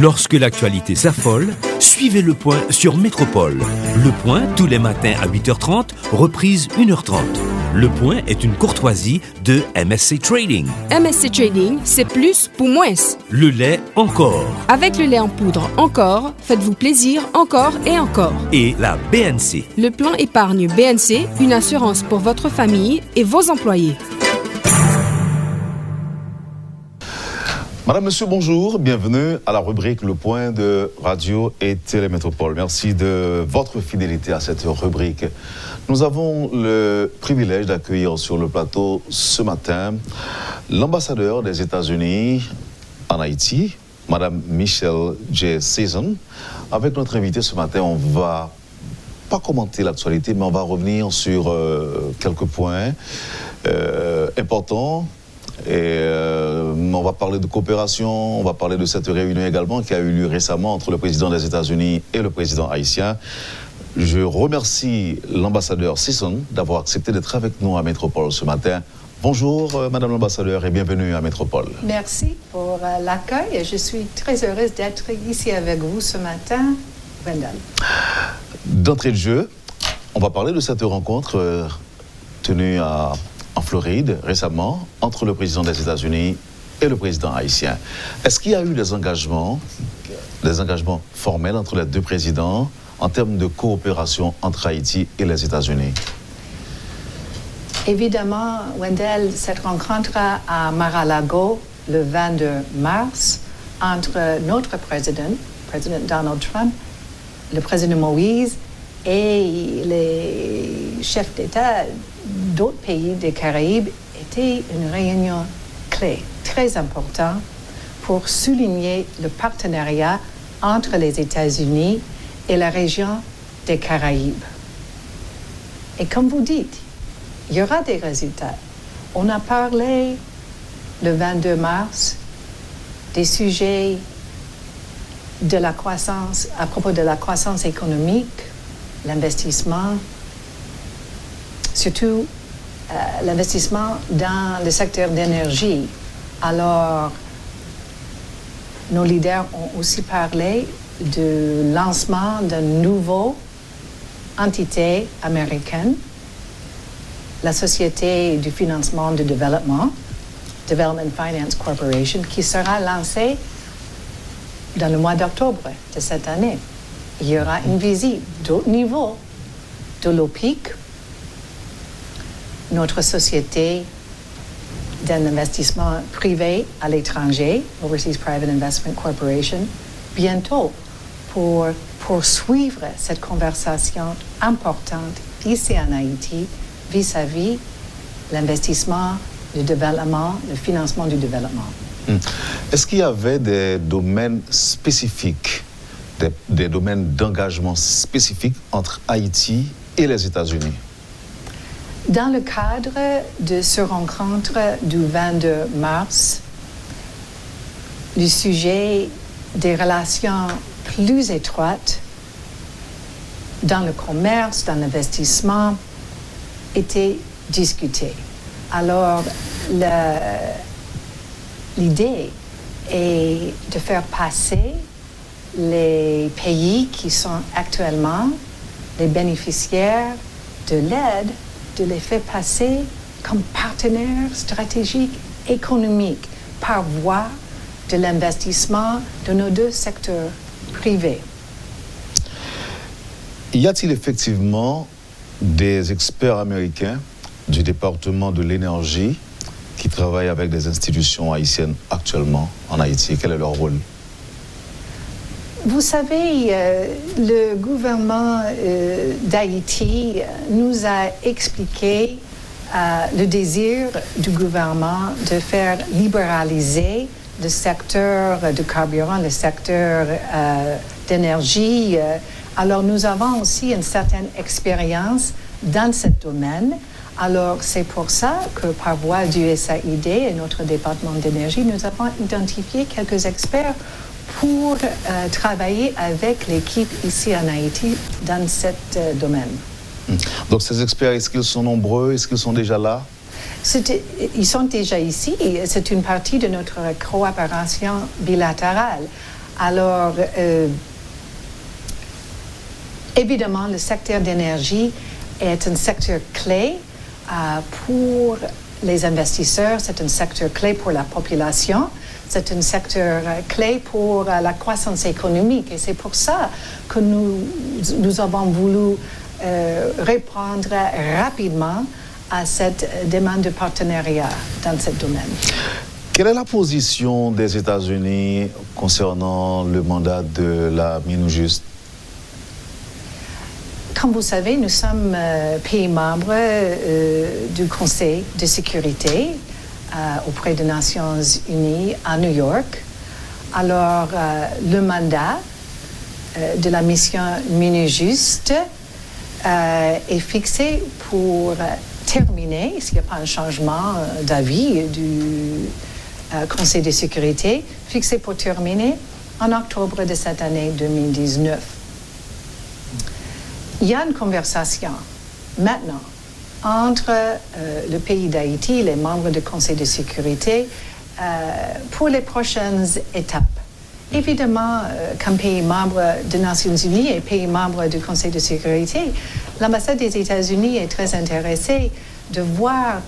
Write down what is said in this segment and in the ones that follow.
Lorsque l'actualité s'affole, suivez Le Point sur Métropole. Le Point, tous les matins à 8h30, reprise 1h30. Le Point est une courtoisie de MSC Trading. MSC Trading, c'est plus pour moins. Le lait encore. Avec le lait en poudre encore, faites-vous plaisir encore et encore. Et la BNC. Le plan épargne BNC, une assurance pour votre famille et vos employés. Madame, Monsieur, bonjour. Bienvenue à la rubrique Le Point de Radio et Télémétropole. Merci de votre fidélité à cette rubrique. Nous avons le privilège d'accueillir sur le plateau ce matin l'ambassadeur des États-Unis en Haïti, Madame Michelle J. Season. Avec notre invité ce matin, on va pas commenter l'actualité, mais on va revenir sur quelques points importants. Et on va parler de coopération, on va parler de cette réunion également qui a eu lieu récemment entre le président des États-Unis et le président haïtien. Je remercie l'ambassadeur Sisson d'avoir accepté d'être avec nous à Métropole ce matin. Bonjour Madame l'ambassadeur et bienvenue à Métropole. Merci pour l'accueil. Je suis très heureuse d'être ici avec vous ce matin, Wendell. D'entrée de jeu, on va parler de cette rencontre tenue en Floride récemment entre le président des États-Unis et le président haïtien. Est-ce qu'il y a eu des engagements formels entre les deux présidents en termes de coopération entre Haïti et les États-Unis? Évidemment, Wendell, cette rencontre à Mar-a-Lago le 22 mars entre notre président Donald Trump, le président Moïse et les chefs d'État d'autres pays des Caraïbes était une réunion clé, très importante pour souligner le partenariat entre les États-Unis et la région des Caraïbes. Et comme vous dites, il y aura des résultats. On a parlé le 22 mars des sujets de la croissance, à propos de la croissance économique, l'investissement, surtout l'investissement dans le secteur d'énergie. Alors, nos leaders ont aussi parlé du lancement d'une nouvelle entité américaine, la Société du financement du développement, Development Finance Corporation, qui sera lancée dans le mois d'octobre de cette année. Il y aura une visite d'autres niveaux de l'OPIC, notre société d'investissement privé à l'étranger, Overseas Private Investment Corporation, bientôt pour poursuivre cette conversation importante ici en Haïti vis-à-vis l'investissement, le développement, le financement du développement. Est-ce qu'il y avait des domaines spécifiques, des domaines d'engagement spécifiques entre Haïti et les États-Unis? Dans le cadre de ce rencontre du 22 mars, le sujet des relations plus étroites dans le commerce, dans l'investissement, était discuté. Alors, l'idée est de faire passer les pays qui sont actuellement les bénéficiaires de l'aide, de les faire passer comme partenaires stratégiques économiques par voie de l'investissement de nos deux secteurs privés. Y a-t-il effectivement des experts américains du département de l'énergie qui travaillent avec des institutions haïtiennes actuellement en Haïti? Quel est leur rôle? Vous savez, le gouvernement d'Haïti nous a expliqué le désir du gouvernement de faire libéraliser le secteur du carburant, le secteur d'énergie. Alors, nous avons aussi une certaine expérience dans ce domaine. Alors, c'est pour ça que par voie du USAID et notre département d'énergie, nous avons identifié quelques experts pour travailler avec l'équipe ici en Haïti dans ce domaine. Donc ces experts, est-ce qu'ils sont nombreux? Est-ce qu'ils sont déjà là? Ils sont déjà ici. C'est une partie de notre coopération bilatérale. Alors, évidemment, le secteur d'énergie est un secteur clé pour les investisseurs, c'est un secteur clé pour la population, c'est un secteur clé pour la croissance économique. Et c'est pour ça que nous avons voulu répondre rapidement à cette demande de partenariat dans ce domaine. Quelle est la position des États-Unis concernant le mandat de la MINUJUST? Comme vous savez, nous sommes pays membres du Conseil de sécurité auprès des Nations Unies à New York. Alors, le mandat de la mission MINUJUST est fixé pour terminer, s'il n'y a pas un changement d'avis du Conseil de sécurité, fixé pour terminer en octobre de cette année 2019. Il y a une conversation maintenant entre le pays d'Haïti, les membres du Conseil de sécurité, pour les prochaines étapes. Évidemment, comme pays membre des Nations Unies et pays membre du Conseil de sécurité, l'ambassade des États-Unis est très intéressée de voir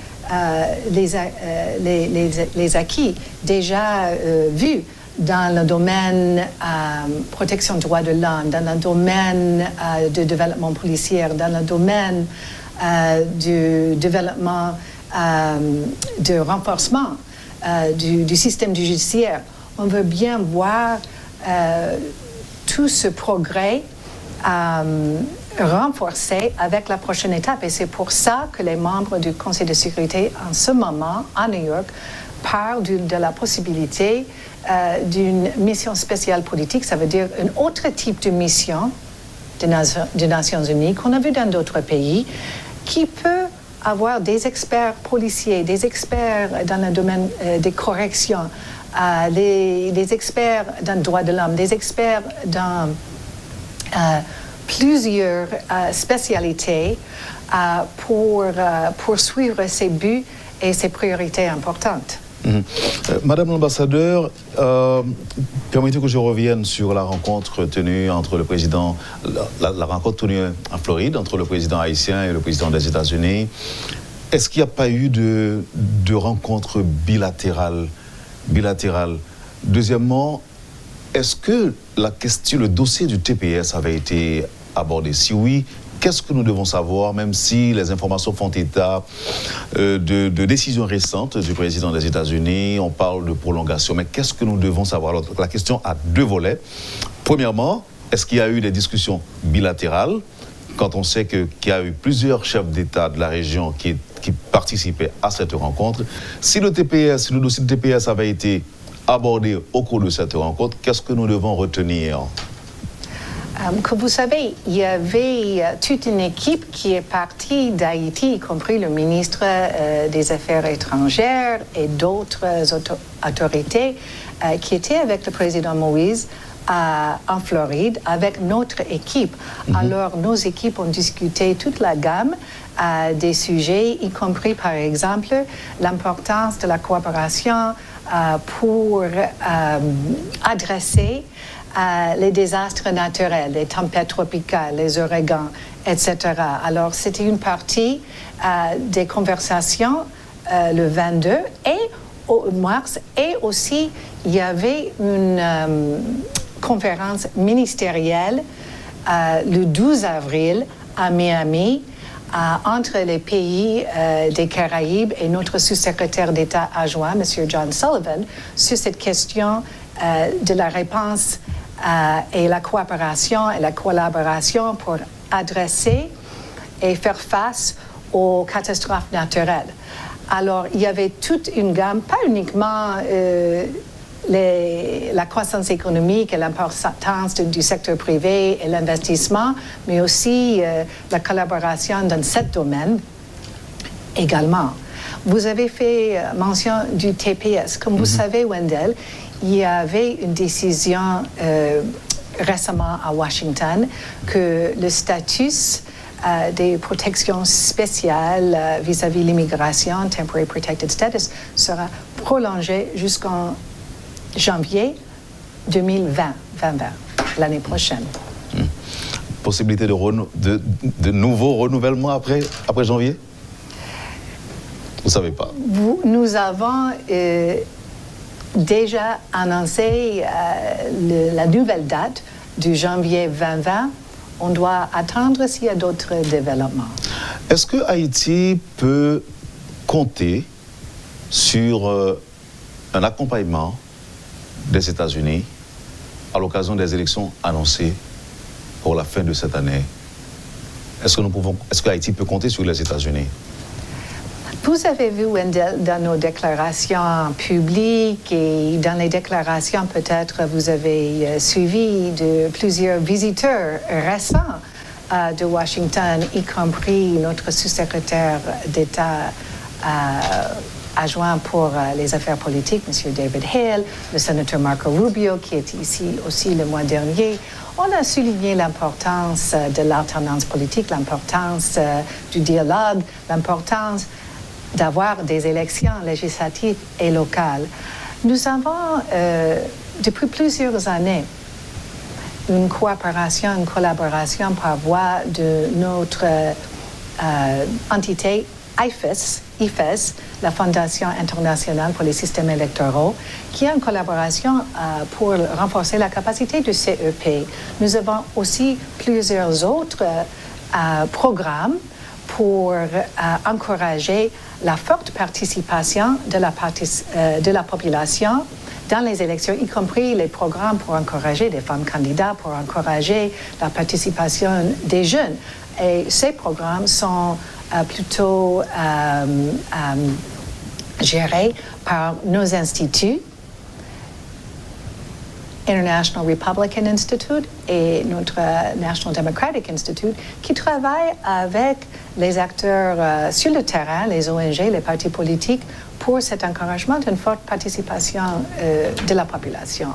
les acquis déjà vus dans le domaine protection des droits de l'homme, dans le domaine de développement policier, dans le domaine du développement de renforcement du système judiciaire. On veut bien voir tout ce progrès renforcé avec la prochaine étape. Et c'est pour ça que les membres du Conseil de sécurité, en ce moment, à New York, parlent de la possibilité d'une mission spéciale politique. Ça veut dire un autre type de mission des Nations Unies qu'on a vu dans d'autres pays, qui peut avoir des experts policiers, des experts dans le domaine des corrections, des experts dans le droit de l'homme, des experts dans plusieurs spécialités pour poursuivre ses buts et ses priorités importantes. Madame l'ambassadeur, permettez que je revienne sur la rencontre tenue entre le président, la rencontre tenue en Floride entre le président haïtien et le président des États-Unis. Est-ce qu'il n'y a pas eu de rencontre bilatérale? Deuxièmement, est-ce que le dossier du TPS avait été abordé? Si oui, qu'est-ce que nous devons savoir, même si les informations font état de décisions récentes du président des États-Unis? On parle de prolongation, mais qu'est-ce que nous devons savoir? Alors, la question a deux volets. Premièrement, est-ce qu'il y a eu des discussions bilatérales, quand on sait qu'il y a eu plusieurs chefs d'État de la région qui participaient à cette rencontre? Si le dossier de TPS avait été abordé au cours de cette rencontre, qu'est-ce que nous devons retenir? Comme vous savez, il y avait toute une équipe qui est partie d'Haïti, y compris le ministre des Affaires étrangères et d'autres autorités qui étaient avec le président Moïse en Floride avec notre équipe. Alors, nos équipes ont discuté toute la gamme des sujets, y compris, par exemple, l'importance de la coopération pour adresser les désastres naturels, les tempêtes tropicales, les ouragans, etc. Alors, c'était une partie des conversations le 22 mars, et aussi, il y avait une conférence ministérielle le 12 avril à Miami entre les pays des Caraïbes et notre sous-secrétaire d'État adjoint, M. John Sullivan, sur cette question de la réponse et la coopération et la collaboration pour adresser et faire face aux catastrophes naturelles. Alors, il y avait toute une gamme, pas uniquement la croissance économique et l'importance du secteur privé et l'investissement, mais aussi la collaboration dans ce domaine également. Vous avez fait mention du TPS. Comme vous savez, Wendell, il y avait une décision récemment à Washington que le statut des protections spéciales vis-à-vis l'immigration, Temporary Protected Status, sera prolongé jusqu'en janvier 2020, l'année prochaine. Possibilité de nouveaux renouvellements après janvier? Vous ne savez pas? Nous avons déjà annoncé la nouvelle date du janvier 2020. On doit attendre s'il y a d'autres développements. Est-ce que Haïti peut compter sur un accompagnement des États-Unis à l'occasion des élections annoncées pour la fin de cette année? Est-ce que Haïti peut compter sur les États-Unis? Vous avez vu, Wendell, dans nos déclarations publiques et dans les déclarations, peut-être vous avez suivi de plusieurs visiteurs récents de Washington, y compris notre sous-secrétaire d'État adjoint pour les affaires politiques, M. David Hale, le sénateur Marco Rubio, qui est ici aussi le mois dernier. On a souligné l'importance de l'alternance politique, l'importance du dialogue, l'importance d'avoir des élections législatives et locales. Nous avons, depuis plusieurs années, une coopération, une collaboration par voie de notre entité IFES, la Fondation internationale pour les systèmes électoraux, qui est en collaboration pour renforcer la capacité du CEP. Nous avons aussi plusieurs autres programmes pour encourager la forte participation de la population dans les élections, y compris les programmes pour encourager des femmes candidats, pour encourager la participation des jeunes. Et ces programmes sont plutôt gérés par nos instituts, International Republican Institute et notre National Democratic Institute, qui travaillent avec les acteurs sur le terrain, les ONG, les partis politiques, pour cet encouragement d'une forte participation de la population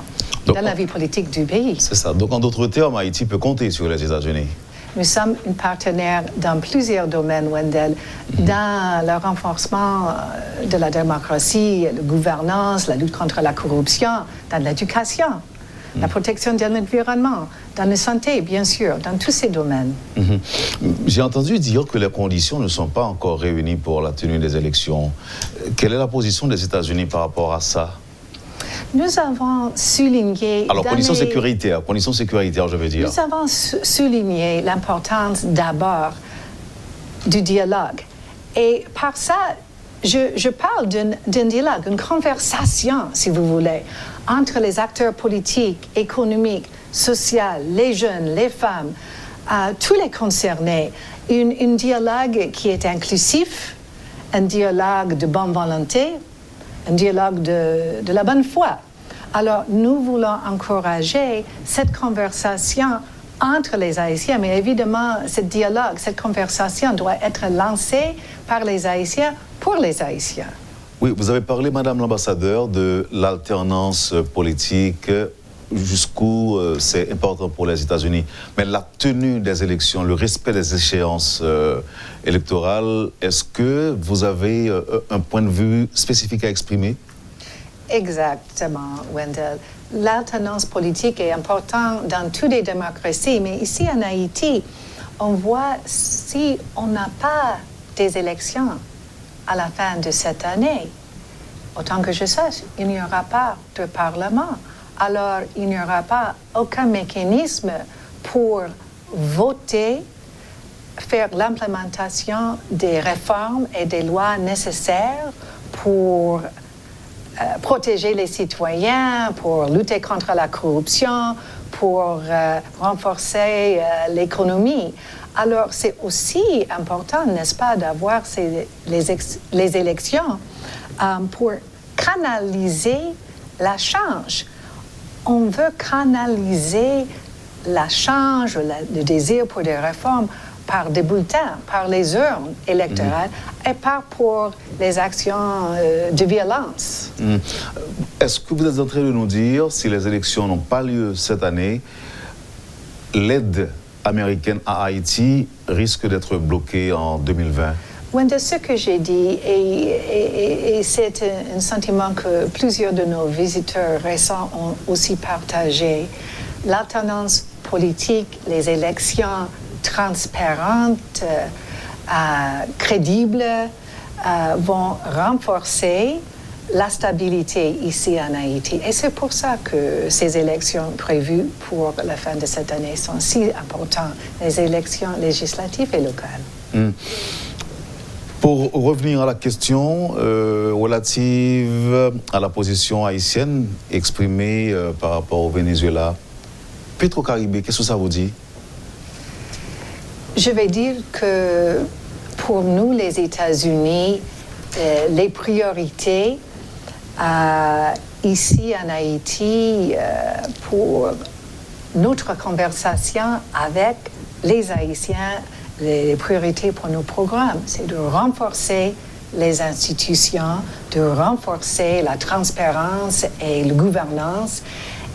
dans la vie politique du pays. C'est ça. Donc, en d'autres termes, Haïti peut compter sur les États-Unis. Nous sommes un partenaire dans plusieurs domaines, Wendell, dans le renforcement de la démocratie, la gouvernance, la lutte contre la corruption, dans l'éducation, la protection de l'environnement, dans la santé, bien sûr, dans tous ces domaines. J'ai entendu dire que les conditions ne sont pas encore réunies pour la tenue des élections. Quelle est la position des États-Unis par rapport à ça? Nous avons souligné... Alors, conditions sécuritaires, je veux dire. Nous avons souligné l'importance d'abord du dialogue. Et par ça, je parle d'un dialogue, une conversation, si vous voulez, entre les acteurs politiques, économiques, sociaux, les jeunes, les femmes, tous les concernés. Un dialogue qui est inclusif, un dialogue de bonne volonté, un dialogue de la bonne foi. Alors, nous voulons encourager cette conversation entre les Haïtiens, mais évidemment, ce dialogue, cette conversation doit être lancée par les Haïtiens pour les Haïtiens. Oui, vous avez parlé, Madame l'ambassadeur, de l'alternance politique, jusqu'où c'est important pour les États-Unis. Mais la tenue des élections, le respect des échéances électorales, est-ce que vous avez un point de vue spécifique à exprimer? Exactement, Wendell. L'alternance politique est importante dans toutes les démocraties, mais ici en Haïti, on voit si on n'a pas des élections à la fin de cette année, autant que je sache, il n'y aura pas de parlement. Alors, il n'y aura pas aucun mécanisme pour voter, faire l'implémentation des réformes et des lois nécessaires pour protéger les citoyens, pour lutter contre la corruption, pour renforcer l'économie. Alors, c'est aussi important, n'est-ce pas, d'avoir les élections pour canaliser la change. On veut canaliser la change, le désir pour des réformes par des bulletins, par les urnes électorales et pas pour les actions de violence. Est-ce que vous êtes en train de nous dire, si les élections n'ont pas lieu cette année, l'aide américaine à Haïti risque d'être bloquée en 2020? Oui, de ce que j'ai dit, et c'est un sentiment que plusieurs de nos visiteurs récents ont aussi partagé, l'alternance politique, les élections transparentes, crédibles, vont renforcer la stabilité ici en Haïti. Et c'est pour ça que ces élections prévues pour la fin de cette année sont si importantes, les élections législatives et locales. Pour revenir à la question relative à la position haïtienne exprimée par rapport au Venezuela, Petro-Caribé, qu'est-ce que ça vous dit? Je vais dire que pour nous, les États-Unis, les priorités ici en Haïti pour notre conversation avec les Haïtiens, les priorités pour nos programmes, c'est de renforcer les institutions, de renforcer la transparence et la gouvernance,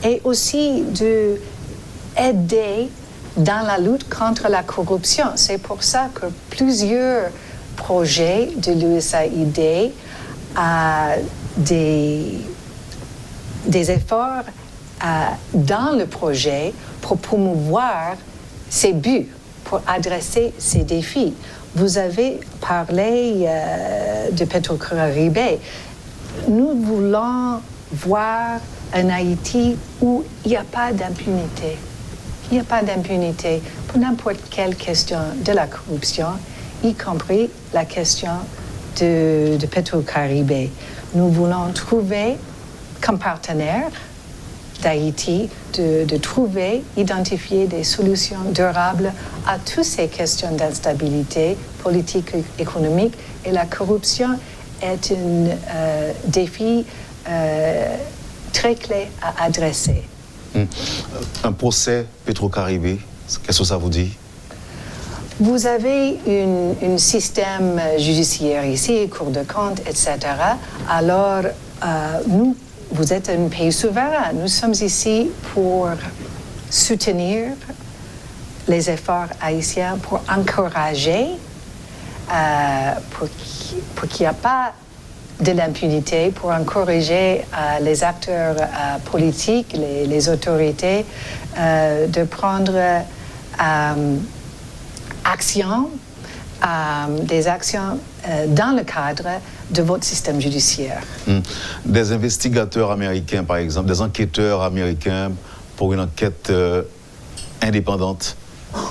et aussi d'aider dans la lutte contre la corruption. C'est pour ça que plusieurs projets de l'USAID des efforts dans le projet pour promouvoir ces buts, pour adresser ces défis. Vous avez parlé de Petro-Caribé. Nous voulons voir un Haïti où il n'y a pas d'impunité. Il n'y a pas d'impunité pour n'importe quelle question de la corruption, y compris la question de Petro-Caribé. Nous voulons trouver, comme partenaire d'Haïti, de trouver, identifier des solutions durables à toutes ces questions d'instabilité politique, économique, et la corruption est un défi très clé à adresser. Un procès Petro-Caribé, qu'est-ce que ça vous dit? Vous avez un système judiciaire ici, Cour de compte, etc. Alors, vous êtes un pays souverain. Nous sommes ici pour soutenir les efforts haïtiens, pour encourager, pour qu'il n'y ait pas de l'impunité, pour encourager les acteurs politiques, les autorités, de prendre des actions dans le cadre de votre système judiciaire. Des investigateurs américains, par exemple, des enquêteurs américains pour une enquête indépendante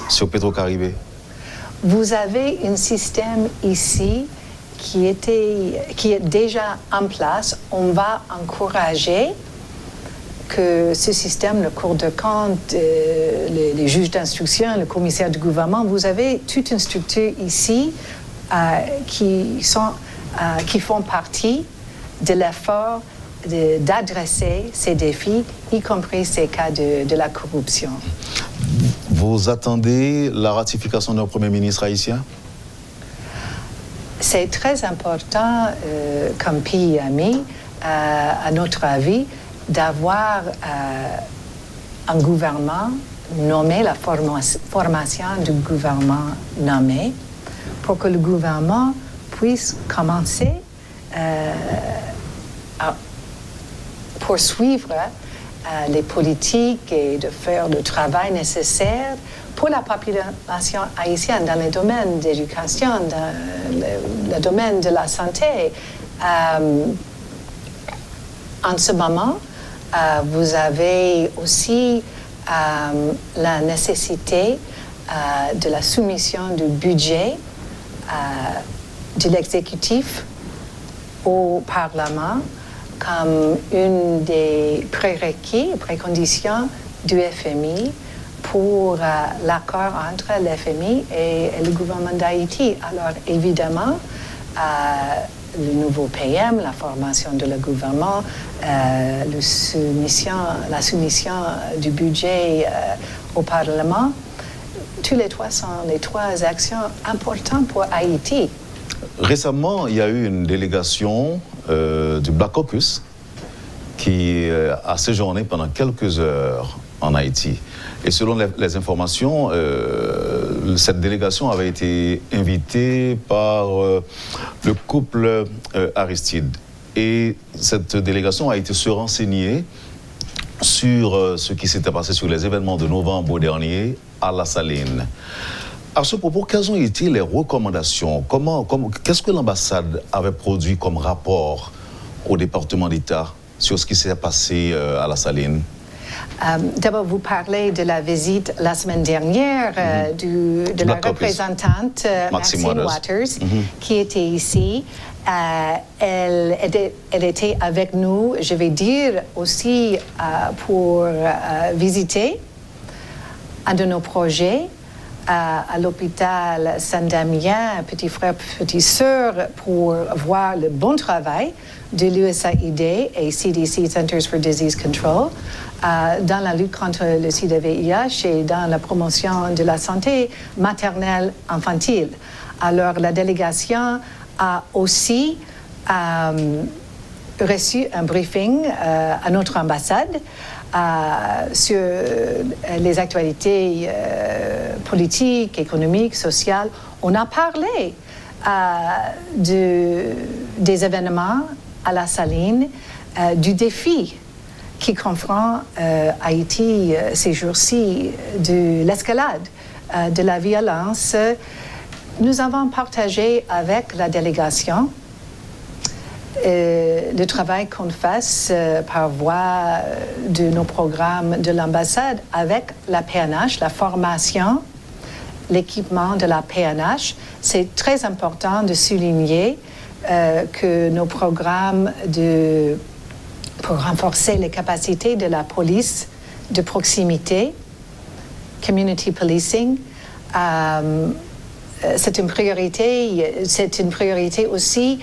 sur Petro-Caribé? Vous avez un système ici qui est déjà en place. On va encourager que ce système, le Cour de compte, les juges d'instruction, le commissaire du gouvernement, vous avez toute une structure ici qui font partie de l'effort d'adresser ces défis, y compris ces cas de la corruption. Vous attendez la ratification d'un Premier ministre haïtien? C'est très important, comme pays ami, à notre avis, d'avoir un gouvernement nommé, la formation du gouvernement nommé, pour que le gouvernement puisse commencer à poursuivre les politiques et de faire le travail nécessaire pour la population haïtienne dans les domaines d'éducation, dans le domaine de la santé. En ce moment, vous avez aussi la nécessité de la soumission du budget de l'exécutif au Parlement comme une des préconditions du FMI pour l'accord entre l'FMI et le gouvernement d'Haïti. Alors, évidemment, le nouveau PM, la formation de le gouvernement, la soumission du budget au Parlement, tous les trois sont les trois actions importantes pour Haïti. Récemment, il y a eu une délégation du Black Caucus qui a séjourné pendant quelques heures en Haïti. Et selon les informations, cette délégation avait été invitée par le couple Aristide. Et cette délégation a été se renseigner sur ce qui s'était passé sur les événements de novembre dernier à La Saline. À ce propos, quelles ont été les recommandations? Qu'est-ce que l'ambassade avait produit comme rapport au département d'État sur ce qui s'est passé à La Saline? D'abord, vous parlez de la visite la semaine dernière de la représentante Maxine Waters, qui était ici. Elle était avec nous, je vais dire, aussi pour visiter un de nos projets à l'hôpital Saint-Damien, petit frère, petite sœur, pour voir le bon travail de l'USAID et CDC, Centers for Disease Control, dans la lutte contre le sida-VIH et dans la promotion de la santé maternelle infantile. Alors, la délégation a aussi reçu un briefing à notre ambassade sur les actualités politiques, économiques, sociales. On a parlé des événements à La Saline, du défi qui confronte Haïti ces jours-ci, de l'escalade de la violence. Nous avons partagé avec la délégation le travail qu'on fasse par voie de nos programmes de l'ambassade avec la PNH, la formation, l'équipement de la PNH. C'est très important de souligner que nos programmes pour renforcer les capacités de la police de proximité, community policing, c'est une priorité aussi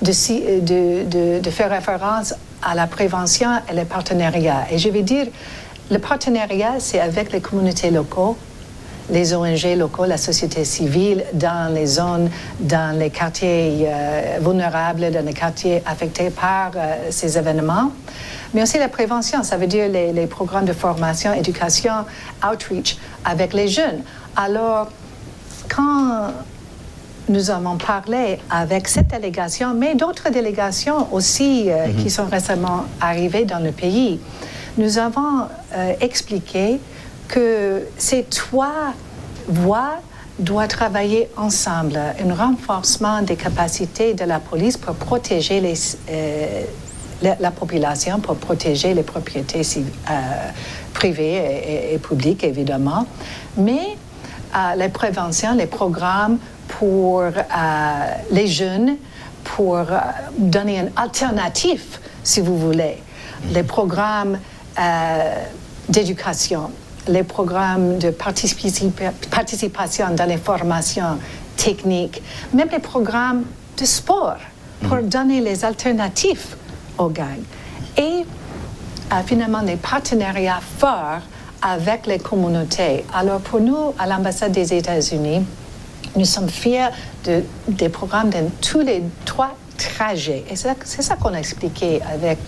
de faire référence à la prévention et le partenariat. Et je vais dire, le partenariat, c'est avec les communautés locales, les ONG locaux, la société civile, dans les zones, dans les quartiers vulnérables, dans les quartiers affectés par ces événements. Mais aussi la prévention, ça veut dire les programmes de formation, éducation, outreach avec les jeunes. Alors, quand nous avons parlé avec cette délégation, mais d'autres délégations aussi qui sont récemment arrivées dans le pays, nous avons expliqué que ces trois voies doivent travailler ensemble. Un renforcement des capacités de la police pour protéger la population, pour protéger les propriétés privées et publiques, évidemment, mais la prévention, les programmes pour les jeunes, pour donner une alternative, si vous voulez, les programmes d'éducation, les programmes de participation dans les formations techniques, même les programmes de sport pour donner les alternatives aux gangs. Et finalement, des partenariats forts avec les communautés. Alors pour nous, à l'ambassade des États-Unis, nous sommes fiers des programmes dans tous les trois trajets. Et c'est ça qu'on a expliqué avec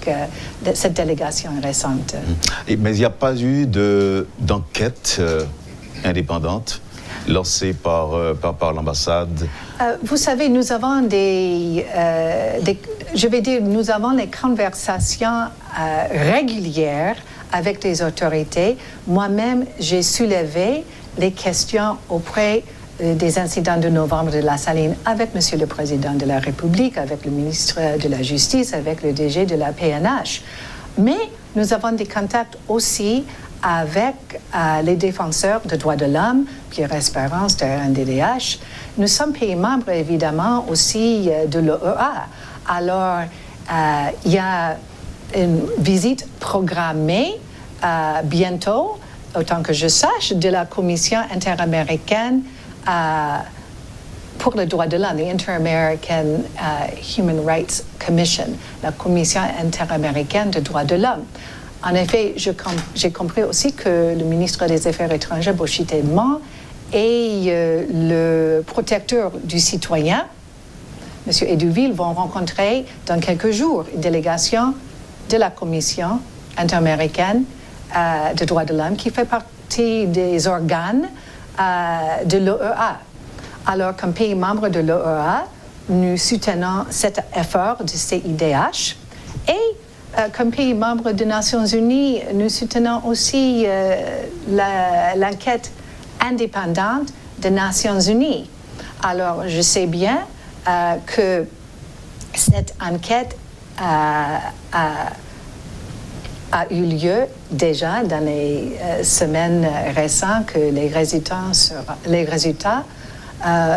cette délégation récente. Mais il n'y a pas eu d'enquête indépendante lancée par l'ambassade? Vous savez, nous avons nous avons les conversations régulières avec les autorités. Moi-même, j'ai soulevé les questions auprès des incidents de novembre de La Saline avec Monsieur le Président de la République, avec le ministre de la Justice, avec le DG de la PNH. Mais nous avons des contacts aussi avec les défenseurs des droits de l'homme, Pierre Espérance de RNDDH. Nous sommes pays membres, évidemment, aussi de l'OEA. Alors, il y a une visite programmée bientôt, autant que je sache, de la Commission interaméricaine pour les droits de l'homme, the Inter-American Human Rights Commission, la Commission interaméricaine des droits de l'homme. En effet, j'ai compris aussi que le ministre des Affaires étrangères, Bochit Edmond, est le protecteur du citoyen M. Eduville vont rencontrer dans quelques jours une délégation de la Commission interaméricaine des droits de l'homme qui fait partie des organes de l'OEA. Alors, comme pays membre de l'OEA, nous soutenons cet effort du CIDH et comme pays membre des Nations Unies, nous soutenons aussi l'enquête indépendante des Nations Unies. Alors, je sais bien que cette enquête a eu lieu déjà dans les semaines récentes, que les résultats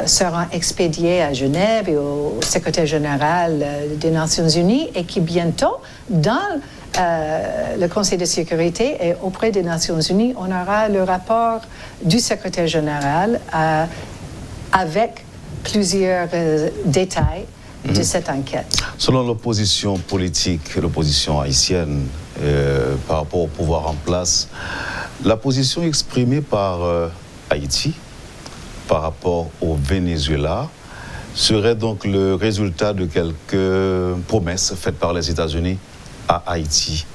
seront expédiés à Genève et au secrétaire général des Nations Unies et qui bientôt, dans le Conseil de sécurité et auprès des Nations Unies, on aura le rapport du secrétaire général avec plusieurs détails de cette enquête. Selon l'opposition politique, l'opposition haïtienne par rapport au pouvoir en place, la position exprimée par Haïti par rapport au Venezuela serait donc le résultat de quelques promesses faites par les États-Unis à Haïti.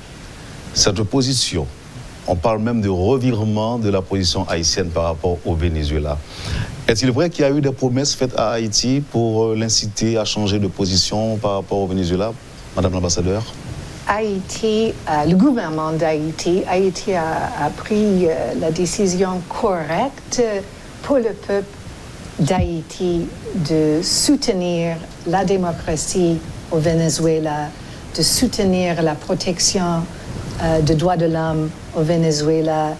Cette position, on parle même de revirement de la position haïtienne par rapport au Venezuela. Est-il vrai qu'il y a eu des promesses faites à Haïti pour l'inciter à changer de position par rapport au Venezuela, Madame l'ambassadeur? Haïti, le gouvernement d'Haïti, Haïti a pris la décision correcte pour le peuple d'Haïti de soutenir la démocratie au Venezuela, de soutenir la protection des droits de l'homme au Venezuela,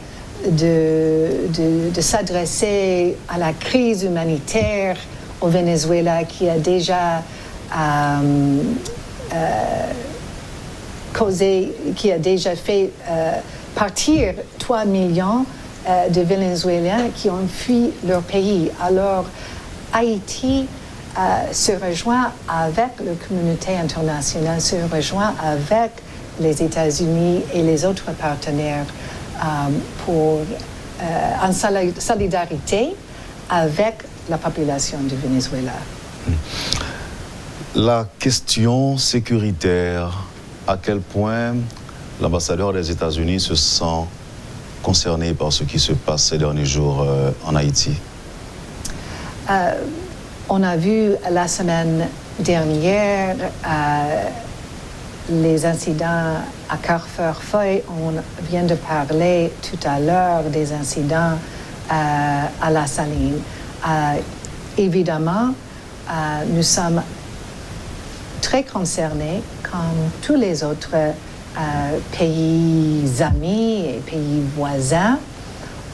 de s'adresser à la crise humanitaire au Venezuela qui a déjà fait partir 3 millions de Vénézuéliens qui ont fui leur pays. Alors, Haïti se rejoint avec la communauté internationale, se rejoint avec les États-Unis et les autres partenaires en solidarité avec la population du Venezuela. La question sécuritaire, à quel point l'ambassadeur des États-Unis se sent concerné par ce qui se passe ces derniers jours en Haïti? On a vu la semaine dernière les incidents à Carrefour-Feuille. On vient de parler tout à l'heure des incidents à La Saline. Évidemment, nous sommes très concernés, comme tous les autres pays amis et pays voisins.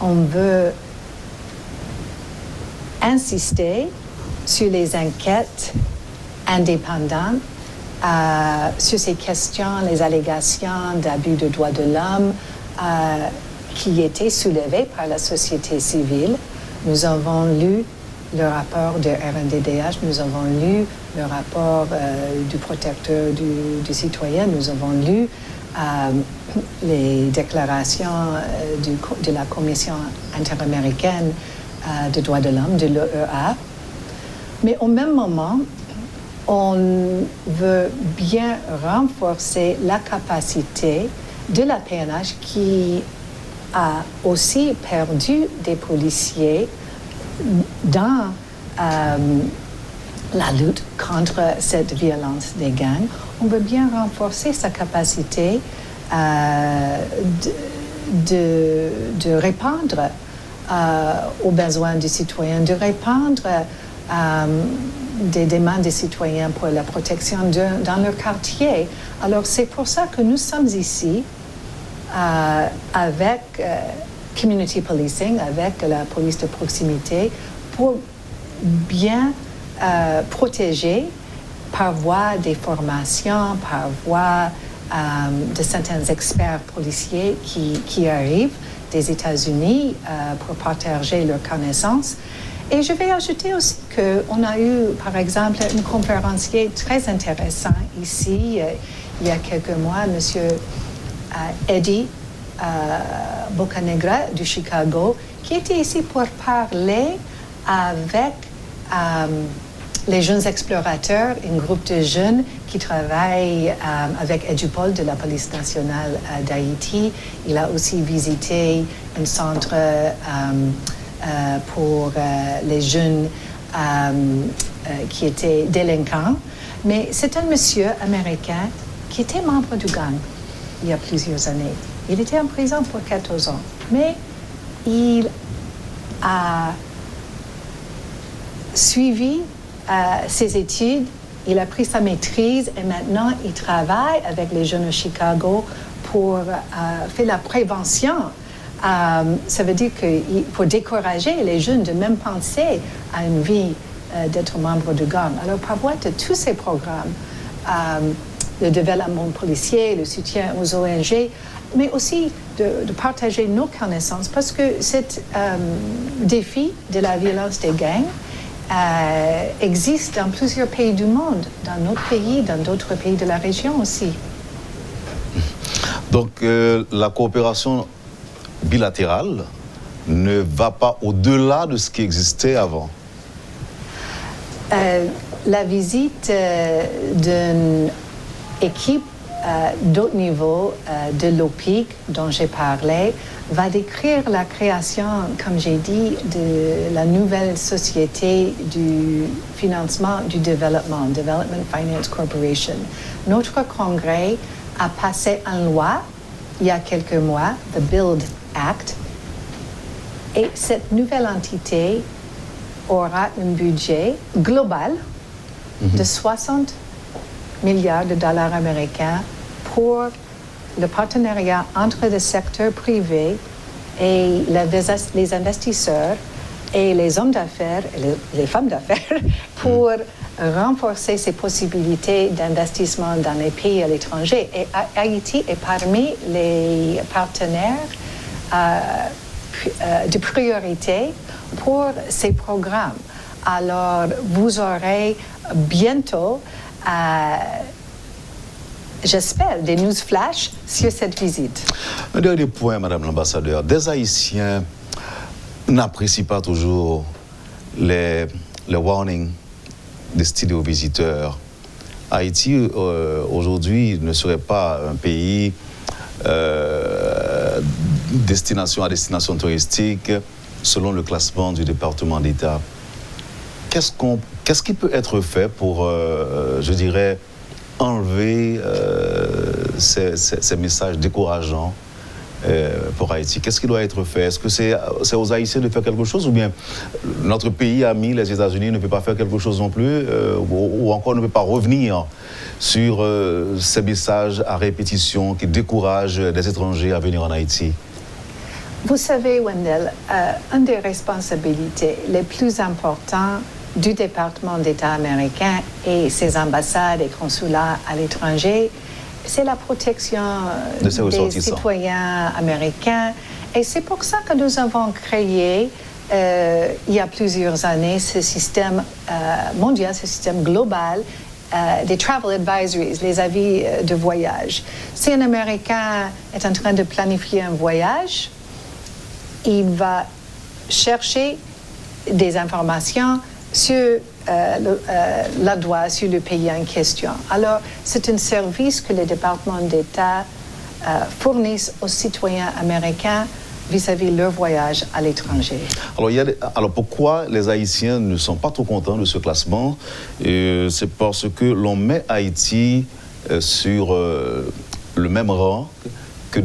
On veut insister sur les enquêtes indépendantes, sur ces questions, les allégations d'abus de droits de l'homme qui étaient soulevées par la société civile. Nous avons lu le rapport de RNDDH, nous avons lu le rapport du protecteur du citoyen, nous avons lu les déclarations de la Commission interaméricaine des droits de l'homme, de l'OEA. Mais au même moment, on veut bien renforcer la capacité de la PNH qui a aussi perdu des policiers dans la lutte contre cette violence des gangs. On veut bien renforcer sa capacité de répondre aux besoins des citoyens, de répondre des demandes des citoyens pour la protection dans leur quartier. Alors c'est pour ça que nous sommes ici avec community policing, avec la police de proximité, pour bien protéger par voie des formations, par voie de certains experts policiers qui arrivent des États-Unis pour partager leurs connaissances. Et je vais ajouter aussi qu'on a eu, par exemple, un conférencier très intéressant ici, il y a quelques mois, M. Eddie Bocanegra de Chicago, qui était ici pour parler avec les jeunes explorateurs, un groupe de jeunes qui travaillent avec Edupol de la police nationale d'Haïti. Il a aussi visité un centre pour les jeunes qui étaient délinquants. Mais c'est un monsieur américain qui était membre du gang il y a plusieurs années. Il était en prison pour 14 ans. Mais il a suivi ses études, il a pris sa maîtrise et maintenant il travaille avec les jeunes de Chicago pour faire la prévention. Ça veut dire que pour décourager les jeunes de même penser à une vie d'être membre du gang. Alors par voie de tous ces programmes, le développement policier, le soutien aux ONG, mais aussi de partager nos connaissances parce que ce défi de la violence des gangs existe dans plusieurs pays du monde, dans notre pays, dans d'autres pays de la région aussi. Donc la coopération bilatérale ne va pas au-delà de ce qui existait avant. La visite d'une équipe d'autres niveaux de l'OPIC dont j'ai parlé va décrire la création, comme j'ai dit, de la nouvelle société du financement du développement, Development Finance Corporation. Notre congrès a passé une loi il y a quelques mois, the BUILD Act, et cette nouvelle entité aura un budget global de 60 milliards de dollars américains pour le partenariat entre le secteur privé et les investisseurs et les hommes d'affaires et les femmes d'affaires pour renforcer ces possibilités d'investissement dans les pays à l'étranger. Et Haïti est parmi les partenaires de priorité pour ces programmes. Alors, vous aurez bientôt j'espère, des news flash sur cette visite. Un dernier point, Madame l'ambassadeur. Des Haïtiens n'apprécient pas toujours les warnings destinés aux visiteurs. Haïti, aujourd'hui, ne serait pas un pays destination à destination touristique selon le classement du département d'État. Qu'est-ce qui peut être fait pour, je dirais, enlever ces messages décourageants pour Haïti? Qu'est-ce qui doit être fait? Est-ce que c'est aux Haïtiens de faire quelque chose ou bien notre pays ami, les États-Unis, ne peut pas faire quelque chose non plus ou encore ne peut pas revenir sur ces messages à répétition qui découragent des étrangers à venir en Haïti? Vous savez, Wendell, une des responsabilités les plus importantes du département d'État américain et ses ambassades et consulats à l'étranger, c'est la protection des citoyens américains. Et c'est pour ça que nous avons créé, il y a plusieurs années, ce système mondial, ce système global des travel advisories, les avis de voyage. Si un Américain est en train de planifier un voyage, il va chercher des informations sur la loi, sur le pays en question. Alors, c'est un service que les départements d'État fournissent aux citoyens américains vis-à-vis leur voyage à l'étranger. Alors pourquoi les Haïtiens ne sont pas trop contents de ce classement? C'est parce que l'on met Haïti sur le même rang que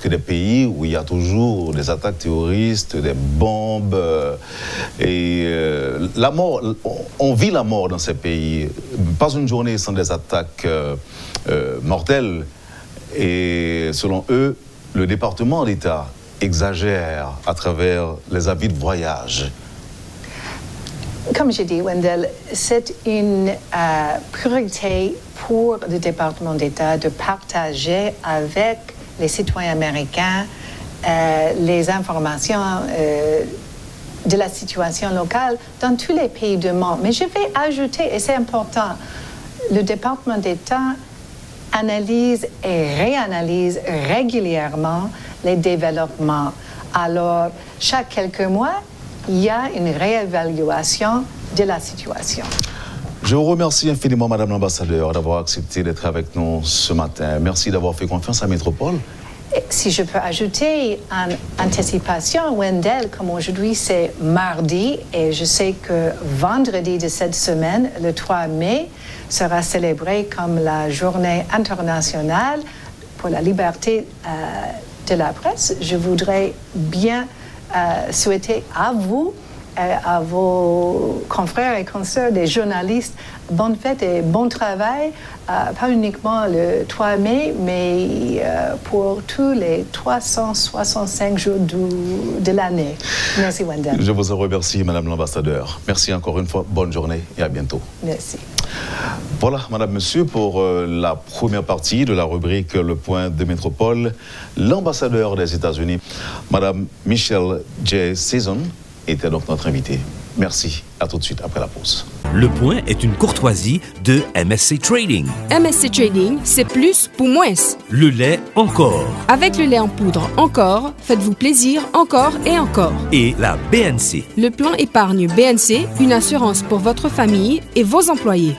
des pays où il y a toujours des attaques terroristes, des bombes la mort. On vit la mort dans ces pays. Pas une journée sans des attaques mortelles. Et selon eux, le département d'État exagère à travers les avis de voyage. Comme j'ai dit, Wendell, c'est une priorité pour le département d'État de partager avec les citoyens américains les informations de la situation locale dans tous les pays du monde. Mais je vais ajouter, et c'est important, le département d'État analyse et réanalyse régulièrement les développements. Alors, chaque quelques mois, il y a une réévaluation de la situation. Je vous remercie infiniment, Madame l'ambassadeur, d'avoir accepté d'être avec nous ce matin. Merci d'avoir fait confiance à Métropole. Si je peux ajouter en anticipation, Wendell, comme aujourd'hui c'est mardi, et je sais que vendredi de cette semaine, le 3 mai, sera célébré comme la journée internationale pour la liberté de la presse. Je voudrais bien souhaiter à vous, à vos confrères et consoeurs des journalistes, bonne fête et bon travail, pas uniquement le 3 mai, mais pour tous les 365 jours de l'année. Merci, Wendell. Je vous en remercie, Madame l'ambassadeur. Merci encore une fois, bonne journée et à bientôt. Merci. Voilà, Madame, Monsieur, pour la première partie de la rubrique Le Point de Métropole, l'ambassadeur des États-Unis, Madame Michelle J. Season, était donc notre invitée. Merci, à tout de suite après la pause. Le Point est une courtoisie de MSC Trading. MSC Trading, c'est plus pour moins. Le lait encore. Avec le lait en poudre encore, faites-vous plaisir encore et encore. Et la BNC. Le plan épargne BNC, une assurance pour votre famille et vos employés.